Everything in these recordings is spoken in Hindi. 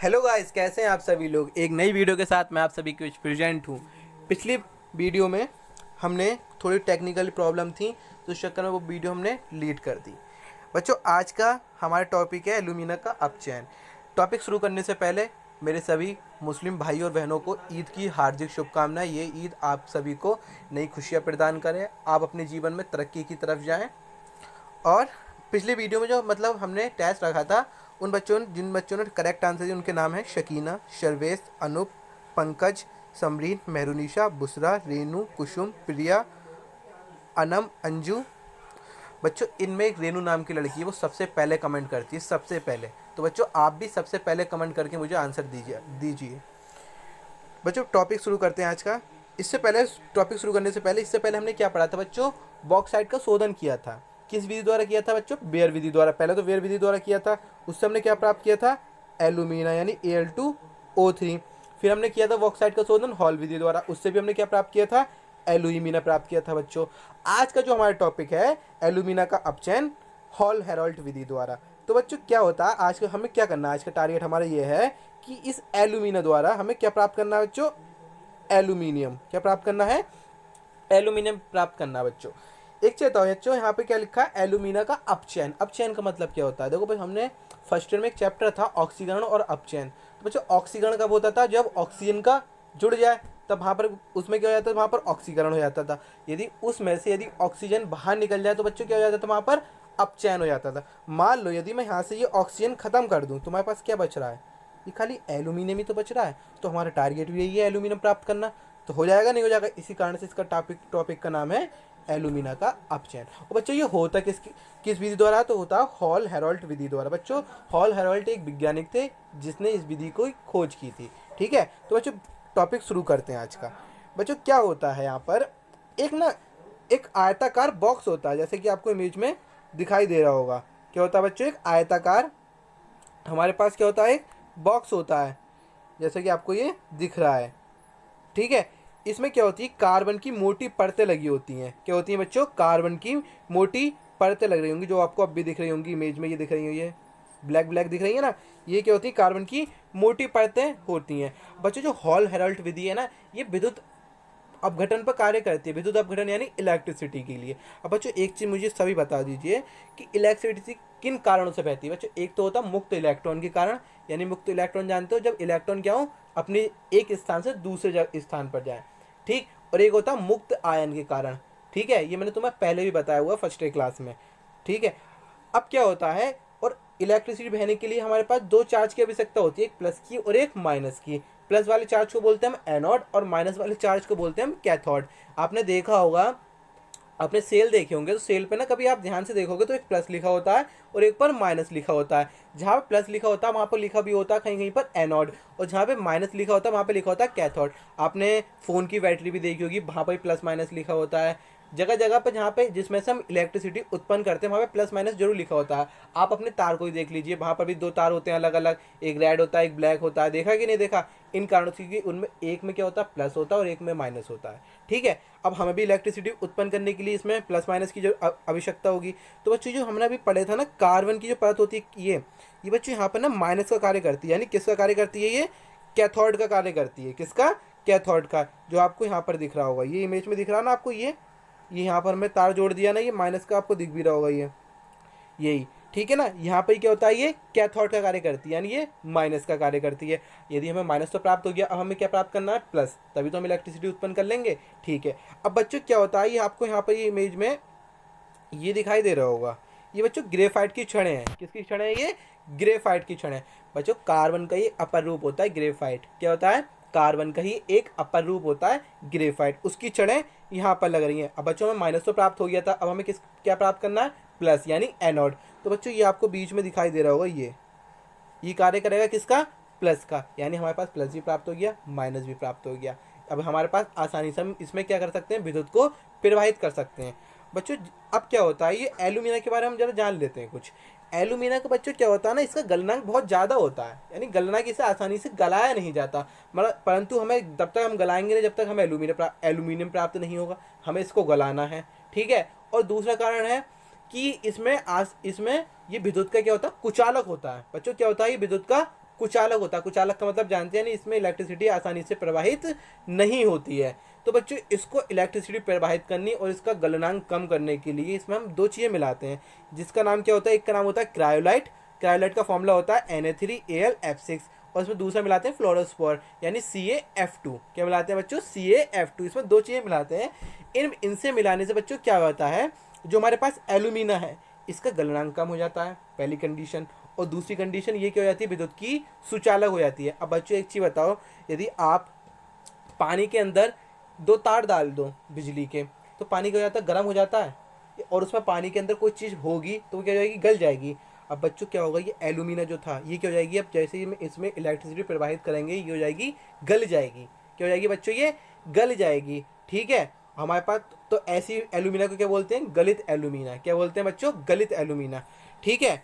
हेलो गाइस, कैसे हैं आप सभी लोग। एक नई वीडियो के साथ मैं आप सभी के बीच प्रेजेंट हूँ। पिछली वीडियो में हमने थोड़ी टेक्निकल प्रॉब्लम थी, तो उस चक्कर में वो वीडियो हमने डिलीट कर दी। बच्चों, आज का हमारा टॉपिक है एल्यूमिना का अपचयन। टॉपिक शुरू करने से पहले मेरे सभी मुस्लिम भाई और बहनों को ईद की हार्दिक शुभकामनाएं। ये ईद आप सभी को नई खुशियाँ प्रदान करे, आप अपने जीवन में तरक्की की तरफ जाएँ। और पिछली वीडियो में जो हमने टेस्ट रखा था, जिन बच्चों ने करेक्ट आंसर दिए उनके नाम हैं शकीना, शर्वेश, अनूप, पंकज, समरीन, मेहरुनिशा, बुसरा, रेनू, कुसुम, प्रिया, अनम, अंजू। बच्चों, इनमें एक रेनू नाम की लड़की है, वो सबसे पहले कमेंट करती है, सबसे पहले। तो बच्चों, आप भी सबसे पहले कमेंट करके मुझे आंसर दीजिए। बच्चों, टॉपिक शुरू करते हैं आज का। इससे पहले टॉपिक शुरू करने से पहले हमने क्या पढ़ा था बच्चों? बॉक्साइट का शोधन किया था। किस विधि द्वारा किया था बच्चों? बेयर विधि द्वारा। पहले तो बेयर विधि द्वारा किया था, उससे हमने क्या प्राप्त किया था? एल्यूमिना यानी Al2O3। फिर हमने किया था बॉक्साइट का शोधन हॉल विधि द्वारा, उससे भी हमने क्या प्राप्त किया था? एल्यूमिना प्राप्त किया था। बच्चों, आज का जो हमारा टॉपिक है एल्यूमिना का अपचयन हॉल हेरोल्ट विधि द्वारा। तो बच्चों, क्या होता है आज का हमें क्या करना है? आज का टारगेट हमारा ये है कि इस एल्यूमिना द्वारा हमें क्या प्राप्त करना है बच्चों? एल्यूमिनियम। क्या प्राप्त करना है? एल्यूमिनियम प्राप्त करना है। बच्चों, एक चेता बच्चों, यहाँ पे क्या लिखा है? एल्यूमिना का अपचयन। अपचयन का मतलब क्या होता है? देखो भाई, हमने फर्स्ट ईयर में एक चैप्टर था ऑक्सीकरण और अपचयन। तो बच्चों, ऑक्सीकरण कब होता था? जब ऑक्सीजन का जुड़ जाए, तब वहाँ पर उसमें क्या हो जाता था? वहाँ पर ऑक्सीकरण हो जाता था। यदि उसमें से यदि ऑक्सीजन बाहर निकल जाए तो बच्चों क्या हो जाता था? वहाँ पर अपचयन हो जाता था। मान लो यदि मैं यहाँ से ये ऑक्सीजन खत्म कर दूँ तो हमारे पास क्या बच रहा है? ये खाली एल्यूमिनियम ही तो बच रहा है। तो हमारा टारगेट भी यही है, एल्यूमिनियम प्राप्त करना। तो हो जाएगा नहीं हो जाएगा? इसी कारण से इसका टॉपिक का नाम है एल्यूमिना का अपचयन। और बच्चों, ये होता किस विधि द्वारा? तो होता हॉल हेरोल्ट विधि द्वारा। बच्चों, हॉल हेरोल्ट एक वैज्ञानिक थे जिसने इस विधि को खोज की थी। ठीक है, तो बच्चों टॉपिक शुरू करते हैं आज का। बच्चों, क्या होता है यहाँ पर? एक आयताकार बॉक्स होता है, जैसे कि आपको इमेज में दिखाई दे रहा होगा। क्या होता है बच्चों? एक आयताकार हमारे पास क्या होता है? एक बॉक्स होता है, जैसे कि आपको ये दिख रहा है। ठीक है, इसमें क्या होती है? कार्बन की मोटी परतें लगी होती हैं। क्या होती हैं बच्चों? कार्बन की मोटी परतें लग रही होंगी, जो आपको अब भी दिख रही होंगी इमेज में। ये दिख रही है, ये ब्लैक ब्लैक दिख रही है ना, ये क्या होती है? कार्बन की मोटी परतें होती हैं। बच्चों, जो हॉल हेरोल्ट विधि है ना, ये विद्युत अपघटन पर कार्य करती है। विद्युत अपघटन यानी इलेक्ट्रिसिटी के लिए। अब बच्चों, एक चीज़ मुझे सभी बता दीजिए कि इलेक्ट्रिसिटी किन कारणों से बहती है? बच्चों, एक तो होता है मुक्त इलेक्ट्रॉन के कारण, यानी मुक्त इलेक्ट्रॉन जानते हो, जब इलेक्ट्रॉन क्या हो अपने एक स्थान से दूसरे स्थान पर जाए। ठीक, और एक होता है मुक्त आयन के कारण। ठीक है, ये मैंने तुम्हें पहले भी बताया हुआ फर्स्ट ईयर क्लास में। ठीक है, अब क्या होता है? और इलेक्ट्रिसिटी बहने के लिए हमारे पास दो चार्ज की आवश्यकता होती है, एक प्लस की और एक माइनस की। प्लस वाले चार्ज को बोलते हैं हम एनोड और माइनस वाले चार्ज को बोलते हैं हम कैथोड। आपने देखा होगा, आपने सेल देखे होंगे, तो सेल पे ना कभी आप ध्यान से देखोगे तो एक प्लस लिखा होता है और एक पर माइनस लिखा होता है। जहाँ पे प्लस लिखा होता है वहाँ पर लिखा भी होता है कहीं कहीं पर एनोड, और जहाँ पे माइनस लिखा होता है वहाँ पे लिखा होता है कैथोड। आपने फ़ोन की बैटरी भी देखी होगी, वहाँ पर प्लस माइनस लिखा होता है। जगह जगह पर जहाँ पे जिसमें से हम इलेक्ट्रिसिटी उत्पन्न करते हैं वहाँ पे प्लस माइनस जरूर लिखा होता है। आप अपने तार को ही देख लीजिए, वहाँ पर भी दो तार होते हैं अलग अलग, एक रेड होता है एक ब्लैक होता है। देखा कि नहीं देखा? इन कारणों से, क्योंकि उनमें एक में क्या होता है? प्लस होता है और एक में माइनस होता है। ठीक है, अब हमें भी इलेक्ट्रिसिटी उत्पन्न करने के लिए इसमें प्लस माइनस की जो आवश्यकता होगी। तो बच्चों, जो हमने अभी पढ़े था ना, कार्बन की जो परत होती है ये बच्चों यहाँ पर ना माइनस का कार्य करती है। यानी किसका कार्य करती है? ये कैथोड का कार्य करती है। किसका? कैथोड का, जो आपको यहाँ पर दिख रहा होगा, ये इमेज में दिख रहा है ना आपको, ये यहाँ पर मैं तार जोड़ दिया ना, ये माइनस का आपको दिख भी रहा होगा, ये यही। ठीक है ना, यहाँ पर क्या होता है? ये कैथोड का कार्य करती है, यानी ये माइनस का कार्य करती है। यदि हमें माइनस तो प्राप्त हो गया, अब हमें क्या प्राप्त करना है? प्लस, तभी तो हम इलेक्ट्रिसिटी उत्पन्न कर लेंगे। ठीक है, अब बच्चों क्या होता है? ये आपको यहाँ पर ये इमेज में ये दिखाई दे रहा होगा, ये बच्चों ग्रेफाइट की छड़ें हैं। किसकी छड़ें हैं ये? ग्रेफाइट की छड़ें। बच्चों, कार्बन का ये अपर रूप होता है ग्रेफाइट। क्या होता है? कार्बन का ही एक अपर रूप होता है ग्रेफाइट, उसकी छड़ें यहाँ पर लग रही हैं। अब बच्चों, हमें माइनस तो प्राप्त हो गया था, अब हमें क्या प्राप्त करना है? प्लस, यानी एनोड। तो बच्चों, ये आपको बीच में दिखाई दे रहा होगा, ये कार्य करेगा किसका? प्लस का, यानी हमारे पास प्लस भी प्राप्त हो गया, माइनस भी प्राप्त हो गया। अब हमारे पास आसानी से हम इसमें क्या कर सकते हैं? विद्युत को प्रवाहित कर सकते हैं। बच्चों, अब क्या होता है? ये एल्यूमिना के बारे में हम जरा जान लेते हैं कुछ। एल्यूमिना का बच्चों क्या होता है ना, इसका गलनांक बहुत ज़्यादा होता है, यानी गलनांक इसे आसानी से गलाया नहीं जाता। मतलब परंतु हमें जब तक हम गलाएंगे नहीं, जब तक हमें एल्यूमिनियम प्राप्त नहीं होगा, हमें इसको गलाना है। ठीक है, और दूसरा कारण है कि इसमें ये विद्युत का क्या होता है? कुचालक होता है। बच्चों, क्या होता है? ये विद्युत का कुचालक होता है। कुचालक का मतलब जानते हैं नहीं, इसमें इलेक्ट्रिसिटी आसानी से प्रवाहित नहीं होती है। तो बच्चों इसको इलेक्ट्रिसिटी प्रवाहित करनी और इसका गलनांक कम करने के लिए इसमें हम दो चीज़ें मिलाते हैं, जिसका नाम क्या होता है, एक का नाम होता है क्रायोलाइट। क्रायोलाइट का फॉर्मूला होता है Na3Al F6, और इसमें दूसरा मिलाते हैं फ्लोरोस्पोर यानी CaF2। क्या मिलाते हैं बच्चों, CaF2। इसमें दो चीज़ें मिलाते हैं। इनसे मिलाने से बच्चों क्या होता है, जो हमारे पास एल्यूमिना है इसका गलनांक कम हो जाता है, पहली कंडीशन। और दूसरी कंडीशन ये क्या हो जाती है, विद्युत की सुचालक हो जाती है। अब बच्चों एक चीज़ बताओ, यदि आप पानी के अंदर दो तार डाल दो बिजली के, तो पानी क्या हो जाता है, गर्म हो जाता है, और उसमें पानी के अंदर कोई चीज़ होगी तो वो क्या हो जाएगी, गल जाएगी। अब बच्चों क्या होगा, ये एल्यूमिना जो था ये क्या हो जाएगी, अब जैसे ही इसमें इलेक्ट्रिसिटी प्रवाहित करेंगे ये हो जाएगी, गल जाएगी। क्या हो जाएगी बच्चों, ये गल जाएगी। ठीक है, हमारे पास तो ऐसी एल्यूमिना को क्या बोलते हैं, गलित एल्यूमिना। क्या बोलते हैं बच्चों, गलित एल्यूमिना। ठीक है,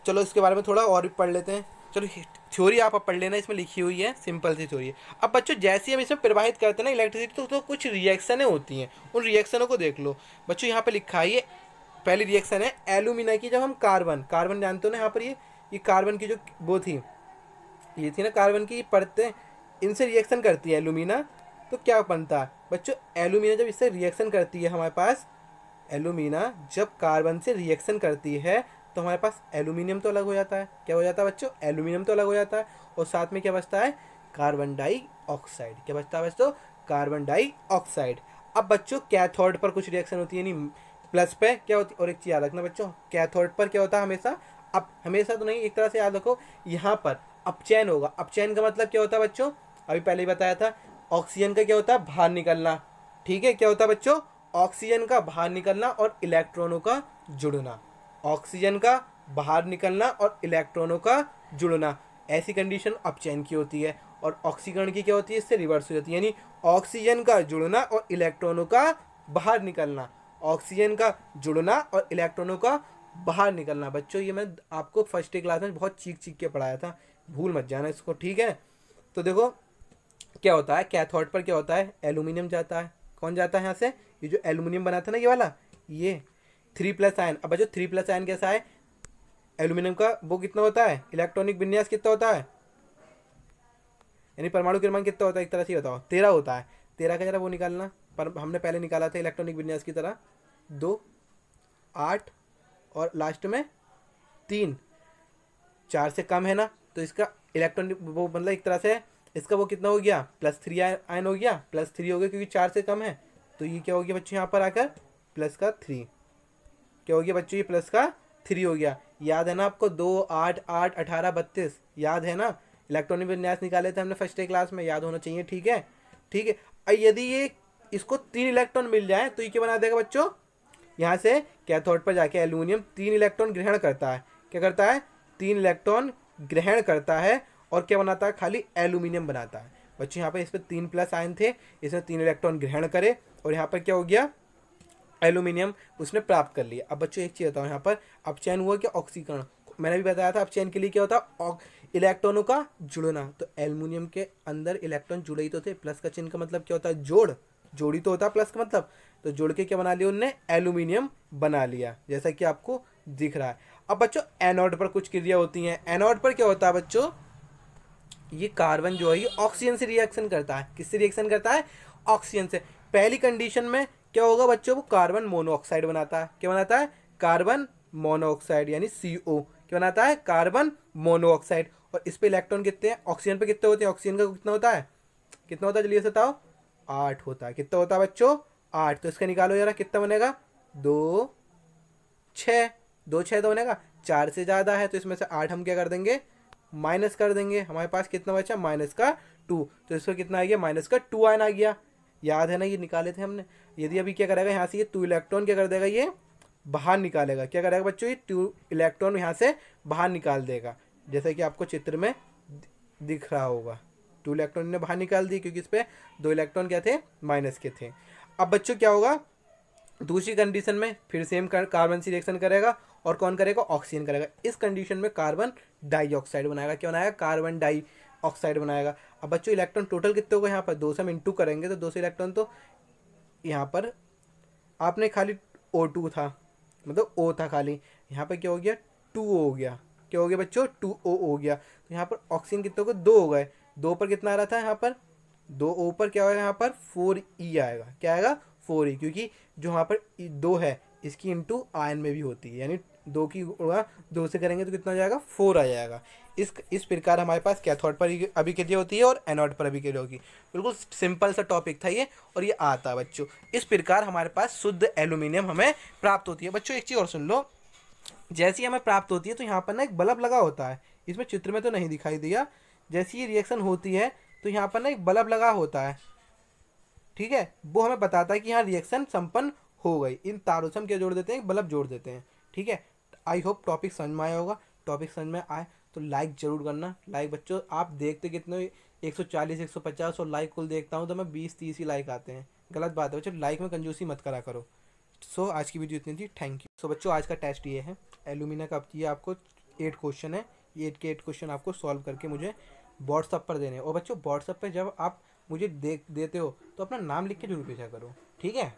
चलो इसके बारे में थोड़ा और भी पढ़ लेते हैं। चलो थ्योरी आप अब पढ़ लेना, इसमें लिखी हुई है, सिंपल सी थ्योरी है। अब बच्चों जैसे ही हम इसमें प्रवाहित करते हैं ना इलेक्ट्रिसिटी, तो कुछ रिएक्शनें होती हैं, उन रिएक्शनों को देख लो बच्चों। यहाँ पे लिखा है, ये पहली रिएक्शन है एल्यूमिना की। जब हम कार्बन जानते हो ना, यहाँ पर ये कार्बन की जो वो थी, ये थी ना कार्बन की परतें, इनसे रिएक्शन करती है एल्यूमिना, तो क्या बनता है बच्चों, एल्यूमिना जब इससे रिएक्शन करती है, हमारे पास एल्यूमिना जब कार्बन से रिएक्शन करती है तो हमारे पास एल्यूमिनियम तो अलग हो जाता है। क्या हो जाता है बच्चों, एल्यूमिनियम तो अलग हो जाता है, और साथ में क्या बचता है, कार्बन डाइऑक्साइड। क्या बचता है बच्चों, कार्बन डाइऑक्साइड। अब बच्चों कैथोड पर कुछ रिएक्शन होती है, नहीं प्लस पे क्या होती है, और एक चीज़ याद रखना बच्चों, कैथोड पर क्या होता है हमेशा, अब हमेशा तो नहीं, एक तरह से याद रखो, यहाँ पर अपचयन होगा। अपचयन का मतलब क्या होता है बच्चों, अभी पहले ही बताया था, ऑक्सीजन का क्या होता है, बाहर निकलना। ठीक है, क्या होता है बच्चों, ऑक्सीजन का बाहर निकलना और इलेक्ट्रॉनों का जुड़ना। ऑक्सीजन का बाहर निकलना और इलेक्ट्रॉनों का जुड़ना, ऐसी कंडीशन अपचयन की होती है। और ऑक्सीकरण की क्या होती है, इससे रिवर्स हो जाती है, यानी ऑक्सीजन का जुड़ना और इलेक्ट्रॉनों का बाहर निकलना। ऑक्सीजन का जुड़ना और इलेक्ट्रॉनों का बाहर निकलना। बच्चों ये मैं आपको फर्स्ट क्लास में बहुत चीख के पढ़ाया था, भूल मत जाना इसको। ठीक है, तो देखो क्या होता है, कैथोड पर क्या होता है, एल्यूमिनियम जाता है। कौन जाता है यहाँ से, ये जो एल्यूमिनियम बना था ना, ये वाला, ये 3+ आयन। अब बच्चों 3+ आयन कैसा है, एल्यूमिनियम का वो कितना होता है, इलेक्ट्रॉनिक विन्यास कितना होता है, यानी परमाणु क्रमांक कितना होता है, एक तरह से बताओ, 13 होता है। 13 का जरा वो निकालना, पर हमने पहले निकाला था इलेक्ट्रॉनिक विन्यास की तरह, 2, 8 और लास्ट में 3, 4 से कम है ना, तो इसका इलेक्ट्रॉनिक वो मतलब एक तरह से इसका वो कितना हो गया, +3 आयन हो गया, +3 हो गया क्योंकि 4 से कम है। तो ये क्या हो गया बच्चों, यहाँ पर आकर +3। क्या हो गया बच्चों, ये +3 हो गया। याद है ना आपको, 2, 8, 8, 18, 32 याद है ना, इलेक्ट्रॉनिक विन्यास निकाले थे हमने फर्स्ट क्लास में, याद होना चाहिए। ठीक है, ठीक है। और यदि ये इसको 3 इलेक्ट्रॉन मिल जाए तो ये क्या बना देगा बच्चों, यहाँ से कैथोड पर जाके एल्यूमिनियम 3 इलेक्ट्रॉन ग्रहण करता है। क्या करता है, 3 इलेक्ट्रॉन ग्रहण करता है और क्या बनाता है, खाली एल्यूमिनियम बनाता है। बच्चों यहाँ पर इस पर 3+ आयन थे, इसमें 3 इलेक्ट्रॉन ग्रहण करे और यहाँ पर क्या हो गया, एल्यूमिनियम उसने प्राप्त कर लिया। अब बच्चों एक चीज़ बताओ, यहाँ पर अपचयन हुआ क्या, ऑक्सीकरण। मैंने भी बताया था अपचयन के लिए क्या होता है, इलेक्ट्रॉनों का जुड़ना। तो एल्यूमिनियम के अंदर इलेक्ट्रॉन जुड़े ही तो थे, प्लस का चिन्ह का मतलब क्या होता है, जोड़, जोड़ी तो होता है प्लस का मतलब, तो जोड़ के क्या बना लिया उनने, एल्यूमिनियम बना लिया, जैसा कि आपको दिख रहा है। अब बच्चों एनोड पर कुछ क्रिया होती हैं। एनोड पर क्या होता है बच्चों, ये कार्बन जो है ये ऑक्सीजन से रिएक्शन करता है। किससे रिएक्शन करता है, ऑक्सीजन से। पहली कंडीशन में क्या होगा बच्चों, वो कार्बन मोनोऑक्साइड बनाता है। क्या बनाता है, कार्बन मोनोऑक्साइड यानी CO। क्या बनाता है, कार्बन मोनोऑक्साइड। और इस पे इलेक्ट्रॉन कितने हैं, ऑक्सीजन पे कितने होते हैं, ऑक्सीजन का कितना होता है, कितना होता है जल्दी से बताओ, 8 होता है। कितना होता है बच्चों, 8। तो इसका निकालो जरा, कितना बनेगा, 2, 6, 2, 6 तो बनेगा, 4 से ज़्यादा है तो इसमें से 8 हम क्या कर देंगे, माइनस कर देंगे। हमारे पास कितना बचा, -2। तो इसमें कितना आ गया, -2 आयन आ गया। याद है ना, ये निकाले थे हमने। यदि अभी क्या करेगा, यहाँ से ये 2 इलेक्ट्रॉन क्या कर देगा, ये बाहर निकालेगा। क्या करेगा बच्चों, ये 2 इलेक्ट्रॉन यहाँ से बाहर निकाल देगा, जैसे कि आपको चित्र में दिख रहा होगा। 2 इलेक्ट्रॉन ने बाहर निकाल दी क्योंकि इस पर 2 इलेक्ट्रॉन क्या थे, माइनस के थे। अब बच्चों क्या होगा, दूसरी कंडीशन में फिर सेम कार्बन से रिएक्शन करेगा और कौन करेगा, ऑक्सीजन करेगा। इस कंडीशन में कार्बन डाइऑक्साइड बनाएगा। क्या बनाएगा, कार्बन डाइऑक्साइड बनाएगा। अब बच्चों इलेक्ट्रॉन टोटल कितने होगा, यहाँ पर 2 से हम इंटू करेंगे तो 2 से इलेक्ट्रॉन, तो यहाँ पर आपने खाली O2 था, मतलब O था खाली, यहाँ पर क्या हो गया, 2 हो गया। क्या हो गया बच्चों, 2O हो गया। तो यहाँ पर ऑक्सीजन कितने हो गए, 2 हो गए। 2 पर कितना आ रहा था यहाँ पर, 2O पर क्या होगा यहाँ पर 4E आएगा। क्या आएगा, 4E, क्योंकि जो यहाँ पर 2 है इसकी इंटू आयन में भी होती है, यानी 2 की गुणा 2 से करेंगे तो कितना हो जाएगा, 4 आ जाएगा। इस प्रकार हमारे पास कैथोड पर अभिक्रिया होती है और एनोड पर अभिक्रिया होगी। बिल्कुल सिंपल सा टॉपिक था ये, और ये आता है बच्चों। इस प्रकार हमारे पास शुद्ध एल्यूमिनियम हमें प्राप्त होती है। बच्चों एक चीज़ और सुन लो, जैसी हमें प्राप्त होती है तो यहाँ पर ना एक बल्ब लगा होता है, इसमें चित्र में तो नहीं दिखाई दिया। जैसी ये रिएक्शन होती है तो यहाँ पर ना एक बल्ब लगा होता है, ठीक है, वो हमें बताता है कि यहाँ रिएक्शन संपन्न हो गई। इन तारों से हम क्या जोड़ देते हैं, एक बल्ब जोड़ देते हैं, ठीक है। आई होप टॉपिक समझ में आया होगा। टॉपिक समझ में आए तो लाइक जरूर करना। लाइक बच्चों आप देखते कितने, 140 150 और लाइक कुल देखता हूँ तो मैं 20 30 ही लाइक आते हैं। गलत बात है बच्चों, लाइक में कंजूसी मत करा करो। सो आज की वीडियो इतनी थी, थैंक यू। सो बच्चों आज का टेस्ट ये है, एल्यूमिना का ये आपको 8 क्वेश्चन है, ये 8 के 8 क्वेश्चन आपको सॉल्व करके मुझे व्हाट्सअप पर देने हैं। और बच्चों व्हाट्सअप पर जब आप मुझे देते हो तो अपना नाम लिख के जरूर भेजा करो, ठीक है।